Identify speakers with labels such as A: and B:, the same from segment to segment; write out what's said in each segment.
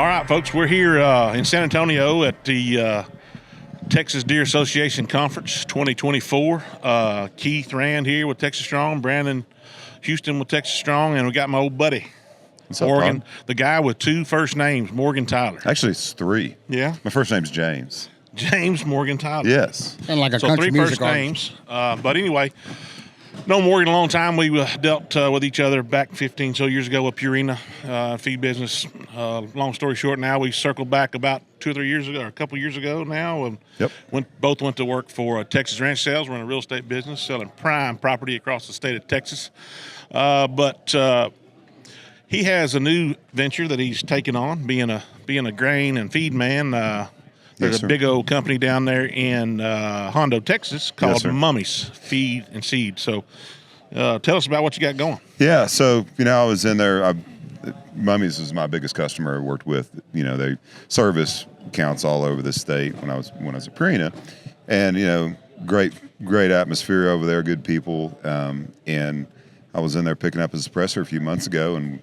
A: All right, folks, we're here in San Antonio at the Texas Deer Association Conference 2024. Keith Rand here with Texas Strong, Brandon Houston with Texas Strong, and we got my old buddy,
B: What's up,
A: Morgan,
B: Bob?
A: the guy with two first names, Morgan Tyler.
B: Actually, it's three.
A: Yeah?
B: My first name's James.
A: James Morgan Tyler.
B: Yes.
C: And like a
A: So
C: country
A: three
C: music
A: first
C: artist.
A: names. But anyway, known Morgan a long time. We dealt with each other back 15 so years ago with Purina feed business. Long story short, now we circled back about 2 or 3 years ago, or a couple years ago now. And
B: Yep.
A: both went to work for Texas Ranch Sales. We're in a real estate business, selling prime property across the state of Texas. But he has a new venture that he's taken on, being a grain and feed man. There's
B: Yes,
A: a
B: sir.
A: big old company down there in Hondo, Texas, called
B: sir.
A: Mummy's Feed and Seed. So tell us about what you got going.
B: Yeah. So, I was in there. Mummy's was my biggest customer I worked with. They service accounts all over the state when I was at Purina. And, great atmosphere over there, good people. And I was in there picking up a suppressor a few months ago, and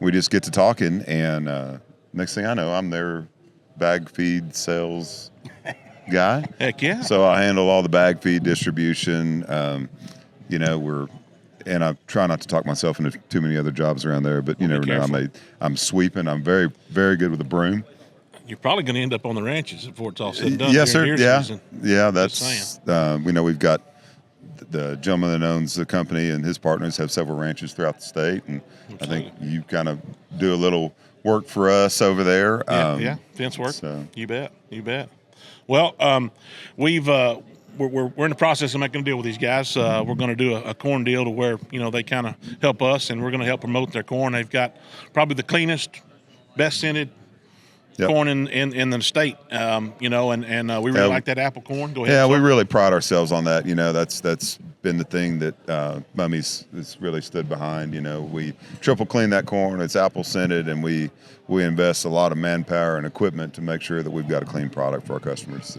B: we just get to talking. And next thing I know, I'm their bag feed sales guy.
A: Heck yeah.
B: So I handle all the bag feed distribution. And I try not to talk myself into too many other jobs around there, but you never know.
A: careful.
B: I'm sweeping. I'm very, very good with a broom.
A: You're probably going to end up on the ranches before it's all said and done.
B: Yes, sir.
A: during deer
B: Yeah,
A: season.
B: yeah.
A: Just
B: That's we know we've got the gentleman that owns the company and his partners have several ranches throughout the state, and I think you kind of do a little work for us over there.
A: Yeah, fence work.
B: so-
A: You bet. Well, we're in the process of making a deal with these guys. We're going to do a corn deal to where they kind of help us, and we're going to help promote their corn. They've got probably the cleanest, best scented
B: Yep.
A: corn in the state. And we really like that apple corn. Go ahead.
B: Yeah, we
A: sir.
B: really pride ourselves on that. That's been the thing that Mummy's has really stood behind. We triple clean that corn. It's apple scented, and we invest a lot of manpower and equipment to make sure that we've got a clean product for our customers.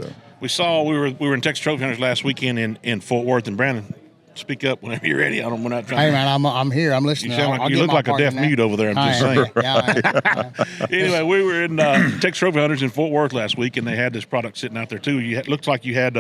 B: So
A: we were in Texas Trophy Hunters last weekend in Fort Worth, and Brandon, speak up whenever you're ready. We're not trying.
C: Hey man, I'm here. I'm listening.
A: You sound like
C: I'll
A: you
C: get
A: look
C: my
A: like a
C: part in
A: deaf
C: that.
A: mute over there. I'm
C: I
A: just
C: am.
A: saying.
C: Yeah,
A: Anyway, we were in Texas Trophy Hunters in Fort Worth last week, and they had this product sitting out there too. Looks like you had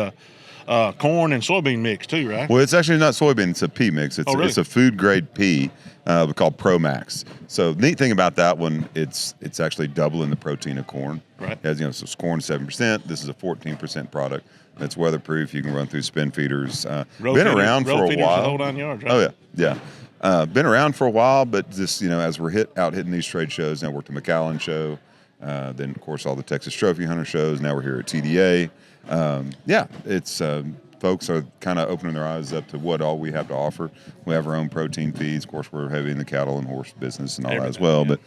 A: corn and soybean mix too, right?
B: well, it's actually not soybean; it's a pea mix. It's
A: really?
B: it's a food grade pea called Pro Max. So neat thing about that one, it's actually doubling the protein of corn.
A: Right.
B: As so it's corn 7%. This is a 14% product. It's weatherproof. You can run through spin feeders. Been around for a while.
A: The whole 9 yards, right?
B: Oh yeah. Been around for a while, but just as we're hitting these trade shows, now worked the McAllen show, then of course all the Texas Trophy Hunter shows. Now we're here at TDA. It's folks are kind of opening their eyes up to what all we have to offer. We have our own protein feeds. Of course, we're heavy in the cattle and horse business and all that as well. But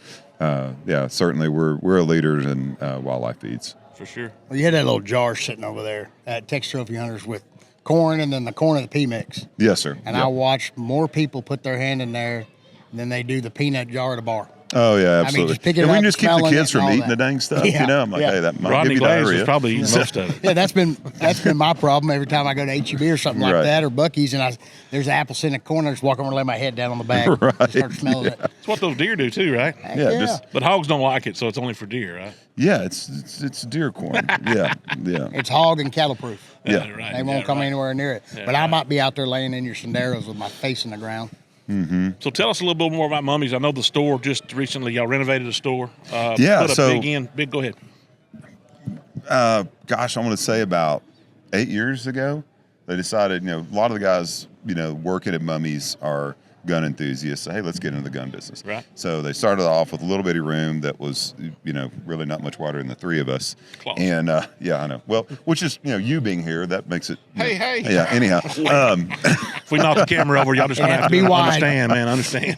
B: certainly we're a leader in wildlife feeds.
A: For sure.
C: Well, you had that little jar sitting over there at Texas Trophy Hunters with corn and then the corn and the pea mix.
B: Yes, sir.
C: And
B: Yep.
C: I watched more people put their hand in there than they do the peanut jar at a bar.
B: Oh yeah,
C: mean,
B: absolutely.
C: just pick it
B: and we
C: up,
B: can just keep the
C: smelling
B: kids
C: it
B: from
C: and all
B: eating the
C: that.
B: dang stuff.
C: Yeah,
B: I'm like,
C: yeah.
B: hey, that might
A: Rodney
B: give you
A: Glaze
B: diarrhea.
A: is probably eating most of it.
C: Yeah, that's been my problem every time I go to HEB or something like
B: Right.
C: that, or Buc-ee's, and there's an apple sitting in the corner. I just walk over and lay my head down on the bag,
B: Right.
C: and start smelling it.
A: It's what those deer do too, right?
B: Yeah, just
A: But hogs don't like it, so it's only for deer, right?
B: yeah, it's deer corn. yeah.
C: It's hog and cattle proof.
B: Yeah.
A: Right.
C: They won't come anywhere near it.
A: Yeah,
C: But I
A: right.
C: might be out there laying in your Senderos with my face in the ground.
A: So tell us a little bit more about Mummy's. I know the store just recently, y'all renovated the store.
B: Yeah,
A: Put a
B: so-
A: big, go ahead.
B: Gosh, I want to say about 8 years ago, they decided, a lot of the guys, working at Mummy's are gun enthusiasts. So, hey, let's get into the gun business.
A: Right.
B: So they started off with a little bitty room that was, really not much wider than the three of us.
A: Close.
B: And yeah, I know. Well, which is, you being here, that makes it.
A: Hey.
B: Yeah. Anyhow,
A: If we knock the camera over, y'all just gonna
C: Yeah,
A: have
C: be
A: to
C: wide.
A: understand, man. Understand.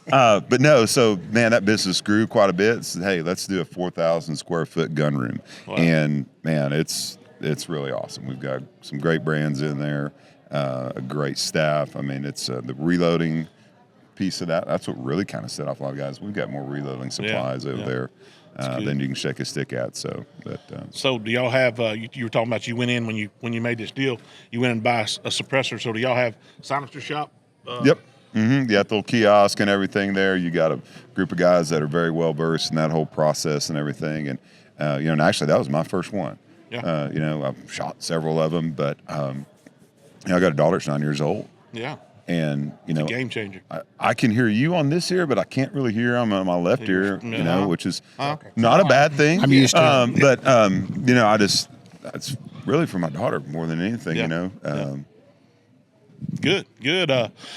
B: but no, so man, that business grew quite a bit. So, hey, let's do a 4,000 square foot gun room.
A: Wow.
B: And man, it's really awesome. We've got some great brands in there, a great staff. I mean, it's the reloading piece of that. That's what really kind of set off a lot of guys. We've got more reloading supplies over there than you can shake a stick at. So,
A: So do y'all have? You were talking about you went in when you made this deal. You went and buy a suppressor. So do y'all have silencer shop?
B: yep. You got the little kiosk and everything there. You got a group of guys that are very well versed in that whole process and everything. And and actually that was my first one.
A: Yeah.
B: I've shot several of them, but I got a daughter that's 9 years old,
A: Yeah.
B: and
A: Game changer.
B: I can hear you on this ear, but I can't really hear on my left ear. Which is not a bad thing.
C: I'm used to it.
B: But it's really for my daughter more than anything.
A: Yeah. Good.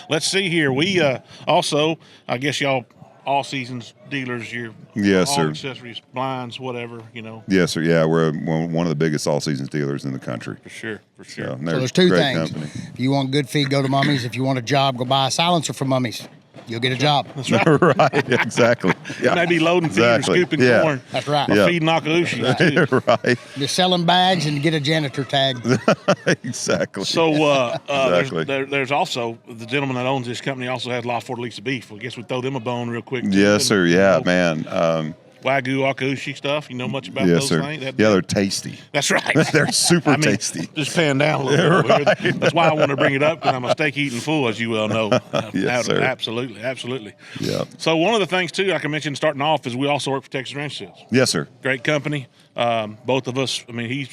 A: Let's see here. We also, I guess y'all all seasons dealers. You're
B: Yes,
A: all
B: sir.
A: accessories, blinds, whatever.
B: Yes, sir. Yeah, we're one of the biggest all seasons dealers in the country.
A: For sure.
B: So,
C: So there's two things. If you want good feed, go to Mummy's. If you want a job, go buy a silencer from Mummy's. You'll get a job.
A: That's right.
B: Right, exactly. Yeah.
A: Maybe loading feed
B: Exactly.
A: or scooping
B: Yeah.
A: corn.
C: That's right.
A: Or
B: Yeah.
A: feeding Akalushi too.
B: Right.
C: Just selling bags and get a janitor tag.
B: Exactly.
A: So
B: Exactly.
A: there's also the gentleman that owns this company also has La Fortaleza beef. I guess we throw them a bone real quick. Too.
B: Yes, sir. Yeah,
A: You know,
B: man.
A: Wagyu Akalushi stuff. You know much about
B: Yes,
A: those
B: sir.
A: things?
B: Yeah, they're tasty.
A: That's right.
B: They're super
A: I mean,
B: tasty.
A: just paying down a little bit. Over here. That's why I want to bring it up, because I'm a steak eating fool, as you well know.
B: Yes, sir.
A: Absolutely.
B: Yeah.
A: So one of the things too, like I mentioned starting off, is we also work for Texas Ranch Sales.
B: Yes, sir.
A: Great company. Both of us. I mean, he's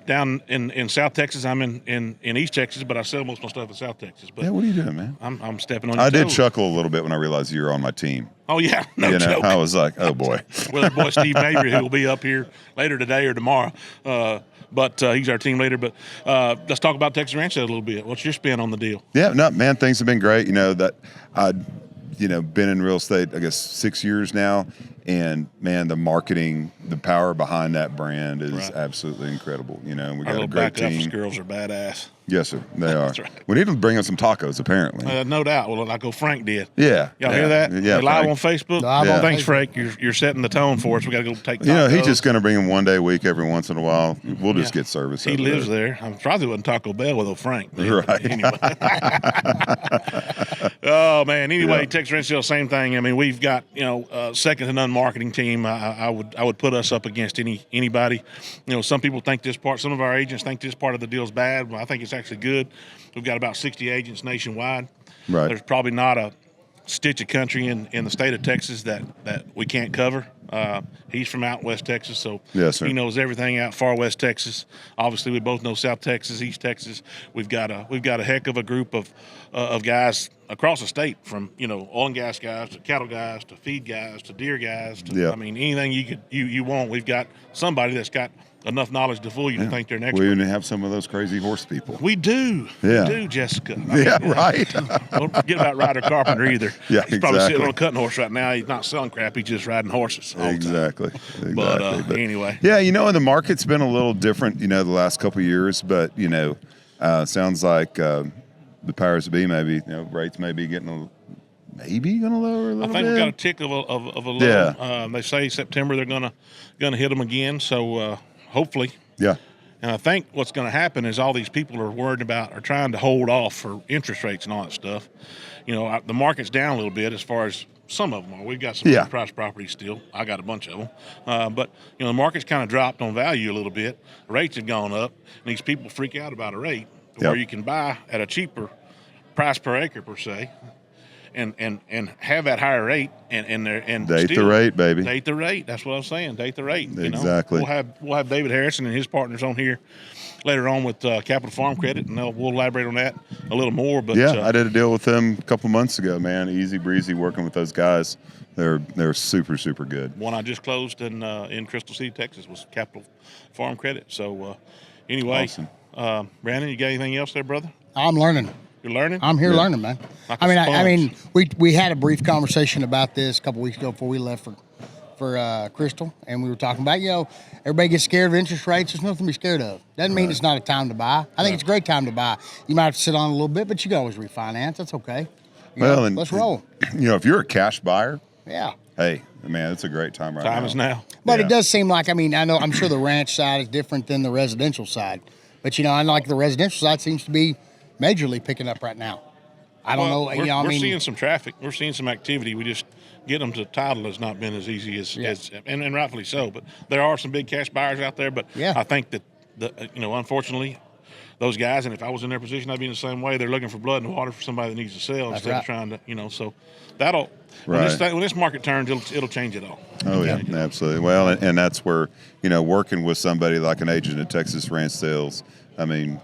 A: down in South Texas. I'm in East Texas, but I sell most of my stuff in South Texas. But
B: Yeah, what are you doing, man?
A: I'm stepping on your
B: I did
A: toes.
B: chuckle a little bit when I realized you were on my team.
A: Oh yeah, no joke.
B: I was like, oh boy.
A: Well, our boy Steve Mabry, who will be up here later today or tomorrow. But he's our team leader. But let's talk about Texas Ranch Sales a little bit. What's your spin on the deal?
B: Yeah, no, man, things have been great. Been in real estate, I guess, 6 years now. And man, the marketing, the power behind that brand is
A: Right.
B: absolutely incredible. We
A: Our
B: got a
A: little
B: great
A: back office
B: team.
A: girls are badass.
B: Yes, sir. They are.
A: That's right.
B: We need to bring in some tacos, apparently.
A: No doubt. Well, like old Frank did.
B: Yeah.
A: Y'all hear that?
B: Yeah.
A: We're live on
B: Frank.
A: Facebook.
C: Live
B: on
A: Thanks,
C: Facebook.
A: Frank. You're setting the tone for us. We got to go take tacos.
B: He's just going to bring him one day a week every once in a while. We'll just get service.
A: He
B: over
A: lives there. I'm probably wasn't Taco Bell with old Frank.
B: Right.
A: Anyway. Oh man. Anyway,
B: Yeah.
A: Texas Ranch Sales, same thing. I mean, we've got second to none marketing team. I would put us up against anybody. Some people think this part. Some of our agents think this part of the deal is bad. Well, I think it's actually good. We've got about 60 agents nationwide.
B: Right.
A: There's probably not a stitch of country in the state of Texas that we can't cover. He's from out west Texas, so
B: Yes, sir.
A: he knows everything out far west Texas. Obviously, we both know South Texas, East Texas. We've got a heck of a group of guys across the state, from oil and gas guys to cattle guys to feed guys to deer guys.
B: Yeah.
A: I mean, anything you want. We've got somebody that's got enough knowledge to fool you to think they're an expert.
B: We even have some of those crazy horse people.
A: We do.
B: Yeah.
A: We do, Jessica.
B: Yeah, right.
A: Don't forget about Ryder Carpenter either.
B: Yeah,
A: He's probably sitting
B: exactly.
A: on a cutting horse right now. He's not selling crap. He's just riding horses. all the time.
B: Exactly.
A: But anyway.
B: Yeah, and the market's been a little different, the last couple of years, but sounds like the powers that be maybe, rates may be getting maybe going to lower a little
A: I
B: bit.
A: think we've got a tick of a low.
B: Yeah.
A: They say September they're gonna hit them again. So hopefully.
B: Yeah.
A: And I think what's going to happen is all these people are worried about, are trying to hold off for interest rates and all that stuff. The market's down a little bit as far as some of them are. We've got some
B: Yeah.
A: good price properties still. I got a bunch of them. But the market's kind of dropped on value a little bit. Rates have gone up, and these people freak out about a rate
B: Yep.
A: where you can buy at a cheaper price per acre per se. And have that higher rate and
B: Date the
A: still
B: rate, baby.
A: Date the rate. That's what I'm saying. Date the rate.
B: Exactly.
A: We'll have David Harrison and his partners on here later on with Capital Farm Credit, and we'll elaborate on that a little more. But
B: Yeah, I did a deal with them a couple months ago, man. Easy breezy working with those guys. They're super, super good.
A: one I just closed in Crystal City, Texas, was Capital Farm Credit. So anyway,
B: Awesome.
A: Brandon, you got anything else there, brother?
C: I'm learning.
A: You're learning.
C: I'm here learning, man.
A: Like a
C: I mean,
A: sponge.
C: we had a brief conversation about this a couple weeks ago before we left for Crystal, and we were talking about everybody gets scared of interest rates. There's nothing to be scared of. Doesn't mean it's not a time to buy. I think it's a great time to buy. You might have to sit on a little bit, but you can always refinance. That's okay.
B: And
C: Let's roll.
B: If you're a cash buyer,
C: Yeah.
B: hey, man, it's a great time right now.
A: Time is now.
C: But
B: Yeah.
C: it does seem like, I'm sure the ranch side is different than the residential side. But, I like the residential side seems to be majorly picking up right now. I don't know.
A: We're seeing some traffic. We're seeing some activity. We just get them to title has not been as easy as and rightfully so. But there are some big cash buyers out there. But
C: Yeah.
A: I think that unfortunately, those guys. And if I was in their position, I'd be in the same way. They're looking for blood in the water for somebody that needs to sell instead
C: right.
A: of trying to, you know. So that'll
B: Right.
A: when this market turns, it'll change it all.
B: Oh yeah, absolutely. Well, and that's where, you know, working with somebody like an agent at Texas Ranch Sales. I mean,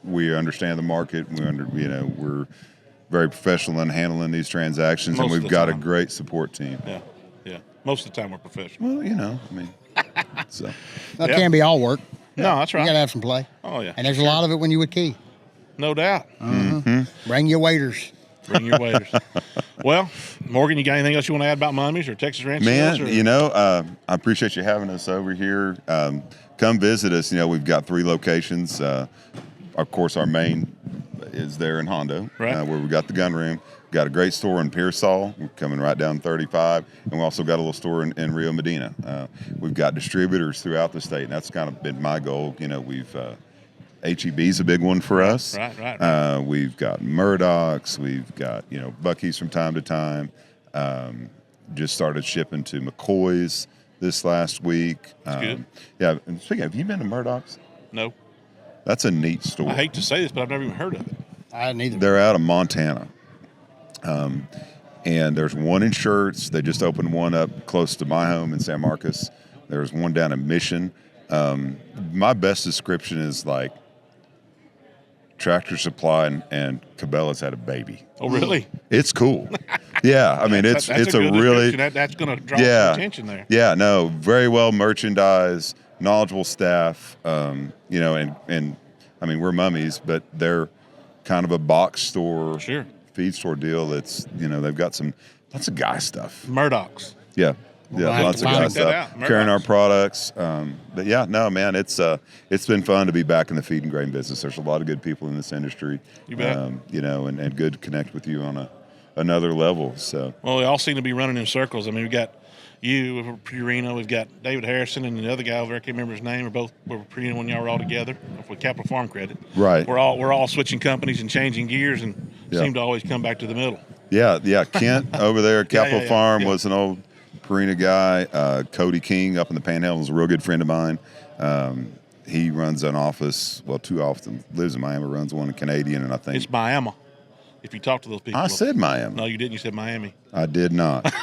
B: we understand the market. We're very professional in handling these transactions,
A: Most
B: and
A: of
B: we've
A: the
B: got a
A: time.
B: great support team.
A: Yeah. Most of the time we're professional.
B: Well, you know, I mean, so
C: That
A: Yeah.
C: can't be all work.
A: No, that's
C: You got to
A: right.
C: have some play.
A: Oh yeah.
C: And there's a lot of it when you with Key.
A: No doubt.
C: Bring your waiters.
A: Bring your waiters. Well, Morgan, you got anything else you want to add about Mummies or Texas Ranch
B: man,
A: Sales? Or?
B: you know, I appreciate you having us over here. Come visit us. You know, we've got 3 locations. Of course, our main is there in Hondo,
A: Right.
B: where we got the gun room. Got a great store in Pearsall. We're coming right down 35, and we also got a little store in Rio Medina. We've got distributors throughout the state, and that's kind of been my goal. You know, we've HEB's a big one for us.
A: Right.
B: We've got Murdoch's. We've got, you know, Buc-ee's from time to time. Just started shipping to McCoy's this last week.
A: good.
B: Yeah. And speaking of, have you been to Murdoch's?
A: No.
B: That's a neat store.
A: I hate to say this, but I've never even heard of it.
C: I didn't either.
B: They're out of Montana. And there's one in Schertz. They just opened one up close to my home in San Marcos. There's one down in Mission. My best description is like Tractor Supply and Cabela's had a baby.
A: Oh, really?
B: It's cool. Yeah, I mean
A: That's
B: it's a
A: good
B: really
A: description. That's going to draw
B: yeah
A: some attention there.
B: Yeah, no, very well merchandised, knowledgeable staff. You know, and I mean we're Mummies, but they're kind of a box store,
A: Sure.
B: feed store deal. That's, you know, they've got lots of guy stuff.
A: Murdoch's.
B: Yeah.
C: Well,
B: Yeah,
C: I'll
B: lots of
C: have to
B: guy
C: check
A: that
B: stuff.
A: out.
B: Carrying our
A: Murdoch's.
B: products. But yeah, no, man, it's been fun to be back in the feed and grain business. There's a lot of good people in this industry.
A: You bet.
B: You know, and good to connect with you on another level. So
A: Well, they all seem to be running in circles. I mean, we've got you with Purina. We've got David Harrison and the other guy over there. I can't remember his name. We're Purina when y'all were all together with Capital Farm Credit.
B: Right.
A: We're all switching companies and changing gears and
B: Yeah.
A: seem to always come back to the middle.
B: yeah, Kent over there at Capital
A: yeah,
B: Farm
A: yeah.
B: was an old Purina guy. Cody King up in the Panhandle is a real good friend of mine. He runs an office, well, 2 offices, lives in Miami, runs one in Canadian, and I think
A: It's Miami. If you talk to those people.
B: I said Miami.
A: No, you didn't. You said Miami.
B: I did not.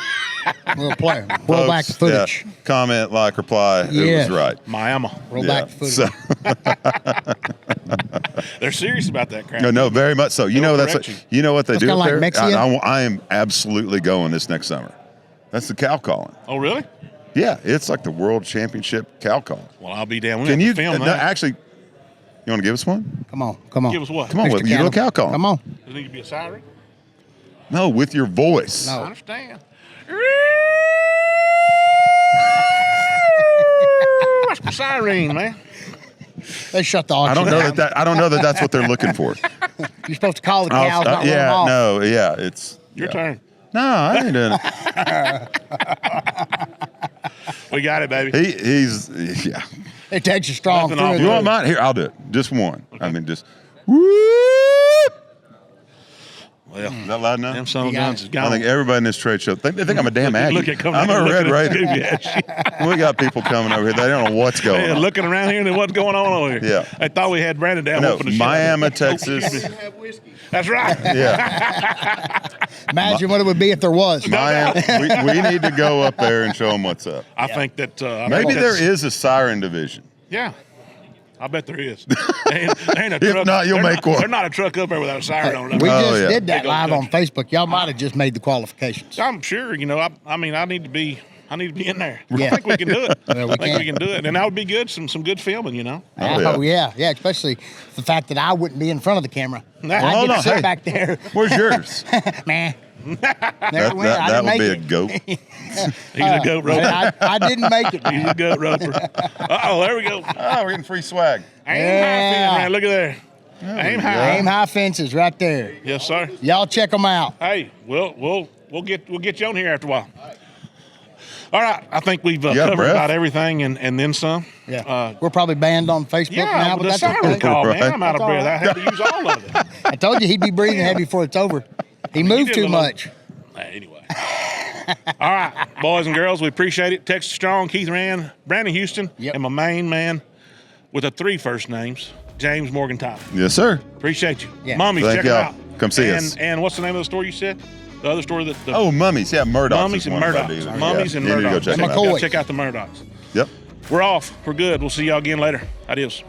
C: We'll play. Roll back the
B: Folks,
C: footage.
B: yeah, comment, like, reply.
C: Yes.
B: It was right.
A: Miami.
C: Roll back the footage.
B: So,
A: They're serious about that crap.
B: no, very much so. You
A: They'll
B: know that's
A: correct you.
B: you know what they
C: That's
B: do
C: kinda
B: up
C: like
B: there.
C: Mexia?
B: I am absolutely going this next summer. That's the cow calling.
A: Oh, really?
B: Yeah, it's like the world championship cow call.
A: Well, I'll be down. We
B: Can
A: have
B: you
A: to film
B: no,
A: that.
B: actually? You want to give us one?
C: Come on.
A: Give us what?
B: Come on,
C: Mr.
B: with your little cow
C: Cannibal.
B: calling.
C: Come on.
A: Does it need to be a siren?
B: No, with your voice.
C: No.
A: I understand. That's the siren, man.
C: They shut the
B: I
C: auction
B: don't know
C: down.
B: that. I don't know that that's what they're looking for.
C: You're supposed to call the cows, not run them
B: yeah,
C: off.
B: no, yeah, it's
A: Your
B: yeah.
A: turn.
B: No, I ain't doing it.
A: We got it, baby.
B: He's yeah.
C: It takes a strong
A: Nothing off
C: fruit.
B: You want mine? Here, I'll do it. Just one. I mean, just. Whoop.
A: Well,
B: Is that loud enough?
A: them son of
C: You got
A: guns
C: it.
A: is
B: I
A: gone.
B: think everybody in this trade show they think I'm a damn Aggie.
A: Look at coming
B: I'm
A: out
B: a
A: here
B: Red
A: looking
B: Raider.
A: at the Scooby.
B: We got people coming over here. They don't know what's going
A: Yeah,
B: on.
A: looking around here and what's going on over here.
B: Yeah.
A: I thought we had Brandon down
B: No,
A: for the show.
B: Miami, Texas.
A: That's right.
B: Yeah,
C: Imagine what it would be if there was.
B: Miami. We need to go up there and show them what's up.
A: I think that
B: Maybe there is a siren division.
A: Yeah. I bet there is. Ain't a
B: If
A: truck,
B: not, you'll
A: they're
B: make one.
A: They're not a truck up there without a siren on it.
C: We
B: Oh,
C: just
B: yeah.
C: did that
A: Big old
C: live on
A: country.
C: Facebook. Y'all might have just made the qualifications.
A: I'm sure, I mean, I need to be in there.
C: Yeah.
A: I think we can do it.
C: Well, we
A: I think
C: can.
A: we can do it. And that would be good, some good filming,
B: Oh,
C: Oh, yeah, especially the fact that I wouldn't be in front of the camera.
A: Well,
C: I
B: hold
C: get
B: on,
C: to sit
B: hey.
C: back there.
B: Where's yours?
C: Man.
B: That would be a goat.
A: He's a goat roper.
C: I didn't make it.
A: He's a goat roper. Uh-oh, there we go.
B: Oh, we're getting free swag.
A: Aim
C: Yeah.
A: high, man. Look at there. Aim high.
C: Aim high fences right there.
A: Yes, sir.
C: Y'all check them out.
A: Hey, we'll get you on here after a while. All right, I think we've
B: got
A: covered
B: breath?
A: about everything and then some.
C: Yeah. We're probably banned on Facebook
A: Yeah,
C: now,
A: with
C: but
A: the
C: that's
A: siren
C: okay.
A: call,
B: Right.
A: man. I'm out of
C: That's
A: breath.
C: all
A: I had to use all of it.
C: I told you he'd be breathing heavy before it's over. He moved
A: did
C: too
A: a little-
C: much.
A: Anyway. All right, boys and girls, we appreciate it. Texas Strong, Keith Rand, Brandon Houston,
C: Yep.
A: and my main man with the 3 first names, James Morgenthaler.
B: Yes, sir.
A: Appreciate you.
C: Yeah.
A: Mummies,
B: Thank
A: check it
B: y'all.
A: out.
B: Come see
A: and,
B: us.
A: And what's the name of the store you said? The other store that the
B: Oh, Mummies. Yeah, Murdoch's.
A: Mummies
B: is
A: and
B: one of our
A: Murdochs.
B: dealers.
A: Mummies
B: Yeah.
A: and
B: You need to go
A: Murdochs.
B: check them out.
C: McCoy.
A: Check out the Murdochs.
B: Yep.
A: We're off. We're good. We'll see y'all again later. Adios.